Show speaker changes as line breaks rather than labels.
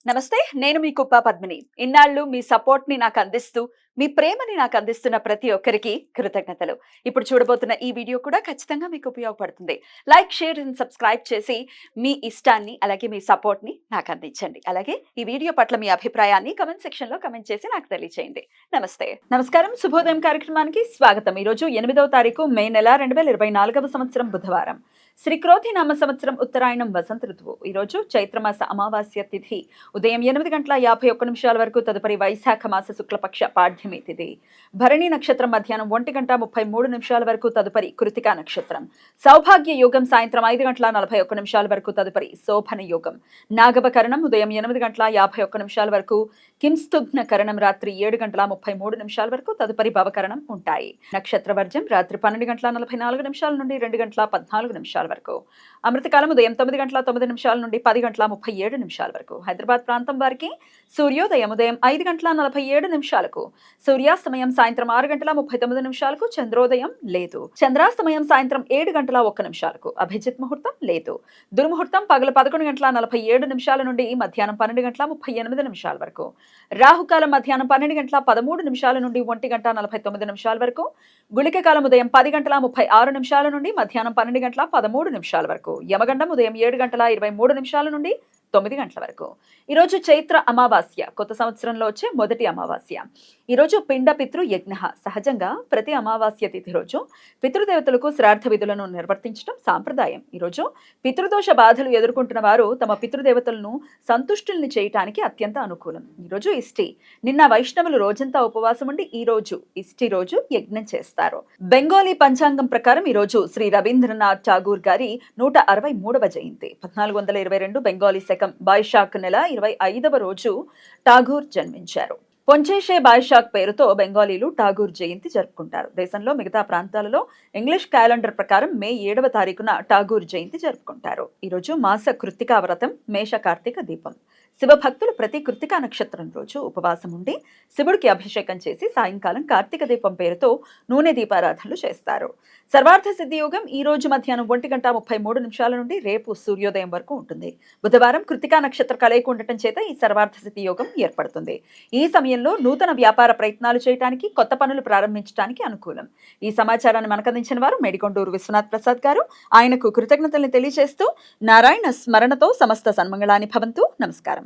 నమస్తే. నేను మీ కుప్ప పద్మిని. ఇన్నాళ్ళు మీ సపోర్ట్‌ని నాకందిస్తూ, మీ ప్రేమని నాకందిస్తున్న ప్రతి ఒక్కరికి కృతజ్ఞతలు. ఇప్పుడు చూడబోతున్న ఈ వీడియో కూడా ఖచ్చితంగా మీకు ఉపయోగపడుతుంది. లైక్, షేర్ అండ్ సబ్స్క్రైబ్ చేసి మీ ఇష్టాన్ని, అలాగే మీ సపోర్ట్‌ని నాకందించండి. అలాగే ఈ వీడియో పట్ల మీ అభిప్రాయాన్ని కామెంట్ సెక్షన్‌లో కామెంట్ చేసి నాకు తెలియజేయండి. నమస్తే. నమస్కారం. శుభోదయం కార్యక్రమానికి స్వాగతం. ఈరోజు 8వ తారీఖు మే నెల 2024వ సంవత్సరం బుధవారం. శ్రీ క్రోధి నామ సంవత్సరం ఉత్తరాయణం వసంత ఋతువు. ఈరోజు చైత్రమాస అమావాస్య తిథి ఉదయం 8:51 వరకు, తదుపరి వైశాఖ మాస శుక్లపక్ష పాడ్యమి తిథి. భరణి నక్షత్రం మధ్యాహ్నం 1:33 వరకు, తదుపరి కృతికా నక్షత్రం. సౌభాగ్య యోగం సాయంత్రం 5:41 వరకు, తదుపరి శోభన యోగం. నాగభకరణం ఉదయం 8:51 వరకు, కింస్తుఘ్న కరణం రాత్రి 7:33 వరకు, తదుపరి భవకరణం ఉంటాయి. నక్షత్ర వర్జం రాత్రి 12:44 నుండి 2:14 వరకు. అమృతకాలం ఉదయం 9:09 నుండి 10:37 వరకు. హైదరాబాద్ ప్రాంతం వారికి సూర్యోదయం ఉదయం 5:47 సూర్యాస్తమయం సాయంత్రం 6:39 చంద్రోదయం లేదు. చంద్రాస్తమయం సాయంత్రం 7:01 అభిజిత్ ముహూర్తం లేదు. దుర్ముహూర్తం పగలు 11:47 నుండి మధ్యాహ్నం 12:38 వరకు. రాహుకాలం మధ్యాహ్నం 12:13 నుండి 1:49 వరకు. గుళిక కాలం ఉదయం 10:36 నుండి మధ్యాహ్నం 12:13 వరకు. యమగండం ఉదయం 7:23 నుండి 9 గంటల వరకు. ఈరోజు చైత్ర అమావాస్య, కొత్త సంవత్సరంలో వచ్చే మొదటి అమావాస్య. ఈరోజు పిండ పితృ యజ్ఞ. సహజంగా ప్రతి అమావాస్య తిథి రోజు పితృదేవతలకు శ్రాద్ధ విధులను నిర్వర్తించడం సాంప్రదాయం. ఈరోజు పితృదోష బాధలు ఎదుర్కొంటున్న వారు తమ పితృదేవతలను సంతుష్టుల్ని చేయటానికి అత్యంత అనుకూలం. ఈరోజు ఇష్టి. నిన్న వైష్ణవులు రోజంతా ఉపవాసం ఉండి ఈ రోజు ఇష్టి రోజు యజ్ఞం చేస్తారు. బెంగాలీ పంచాంగం ప్రకారం ఈరోజు శ్రీ రవీంద్రనాథ్ ఠాగూర్ గారి 163వ జయంతి. 1422 బెంగాలీ శకం బైశాఖ్ నెల 25వ రోజు ఠాగూర్ జన్మించారు. పొంచేషే బైశాఖ్ పేరుతో బెంగాలీలు ఠాగూర్ జయంతి జరుపుకుంటారు. దేశంలో మిగతా ప్రాంతాలలో ఇంగ్లీష్ క్యాలెండర్ ప్రకారం మే 7వ తారీఖున ఠాగూర్ జయంతి జరుపుకుంటారు. ఈరోజు మాస కృత్తికా వ్రతం, మేష కార్తీక దీపం. శివభక్తులు ప్రతి కృత్తికా నక్షత్రం రోజు ఉపవాసం ఉండి శివుడికి అభిషేకం చేసి సాయంకాలం కార్తీక దీపం పేరుతో నూనె దీపారాధనలు చేస్తారు. సర్వార్థ సిద్ధి యోగం ఈ రోజు మధ్యాహ్నం 1:33 నుండి రేపు సూర్యోదయం వరకు ఉంటుంది. బుధవారం కృత్తికా నక్షత్ర కలయిక ఉండటం చేత ఈ సర్వార్థ సిద్ధి యోగం ఏర్పడుతుంది. ఈ సమయంలో నూతన వ్యాపార ప్రయత్నాలు చేయడానికి, కొత్త పనులు ప్రారంభించడానికి అనుకూలం. ఈ సమాచారాన్ని మనకందించిన వారు మేడికొండూరు విశ్వనాథ్ ప్రసాద్ గారు. ఆయనకు కృతజ్ఞతల్ని తెలియజేస్తూ నారాయణ స్మరణతో సమస్త సన్మంగళాని భవంతు. నమస్కారం.